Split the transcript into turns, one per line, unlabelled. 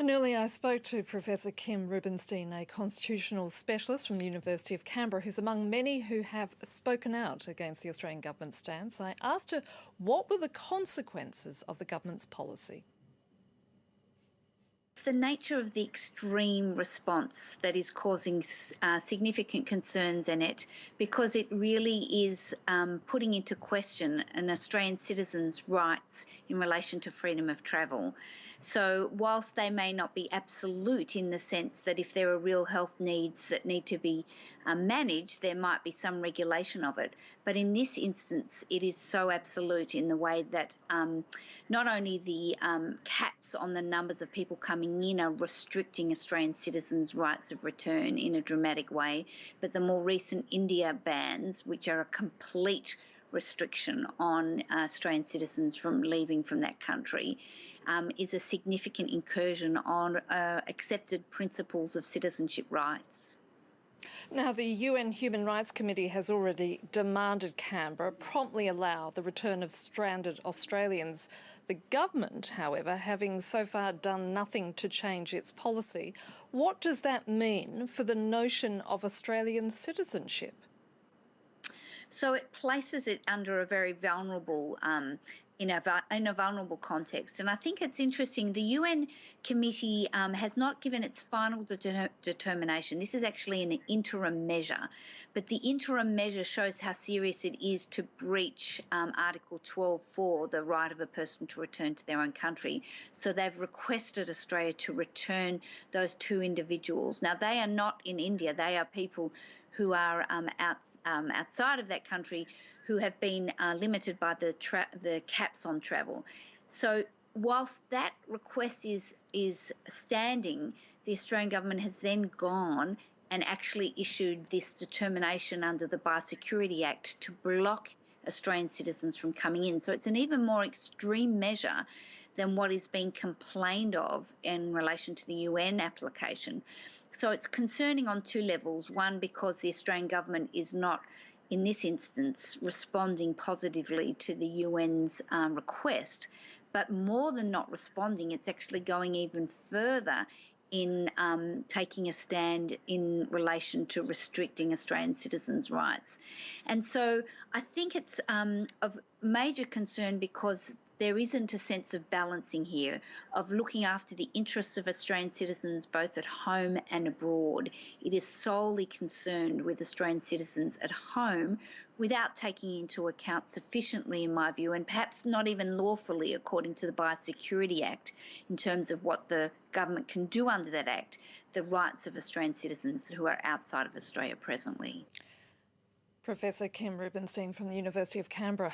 And earlier I spoke to Professor Kim Rubenstein, a constitutional specialist from the University of Canberra, who's among many who have spoken out against the Australian government's stance. I asked her what were the consequences of the government's policy.
The nature of the extreme response that is causing significant concerns, Annette, because it really is putting into question an Australian citizen's rights in relation to freedom of travel. So whilst they may not be absolute in the sense that if there are real health needs that need to be managed, there might be some regulation of it. But in this instance, it is so absolute in the way that not only the caps on the numbers of people coming in are restricting Australian citizens' rights of return in a dramatic way, but the more recent India bans, which are a complete restriction on Australian citizens from leaving from that country, is a significant incursion on accepted principles of citizenship rights.
Now, the UN Human Rights Committee has already demanded Canberra promptly allow the return of stranded Australians. The government, however, having so far done nothing to change its policy. What does that mean for the notion of Australian citizenship?
So it places it under a very vulnerable, in a vulnerable context. And I think it's interesting, the UN committee has not given its final determination. This is actually an interim measure, but the interim measure shows how serious it is to breach Article 12.4, the right of a person to return to their own country. So they've requested Australia to return those two individuals. Now, they are not in India. They are people who are outside of that country who have been limited by the caps on travel. So whilst that request is standing, the Australian government has then gone and actually issued this determination under the Biosecurity Act to block Australian citizens from coming in. So it's an even more extreme measure than what is being complained of in relation to the UN application. So it's concerning on two levels. One, because the Australian government is not, in this instance, responding positively to the UN's request. But more than not responding, it's actually going even further in taking a stand in relation to restricting Australian citizens' rights. And so I think it's of major concern because there isn't a sense of balancing here, of looking after the interests of Australian citizens both at home and abroad. It is solely concerned with Australian citizens at home without taking into account sufficiently, in my view, and perhaps not even lawfully according to the Biosecurity Act, in terms of what the government can do under that Act, the rights of Australian citizens who are outside of Australia presently.
Professor Kim Rubenstein from the University of Canberra.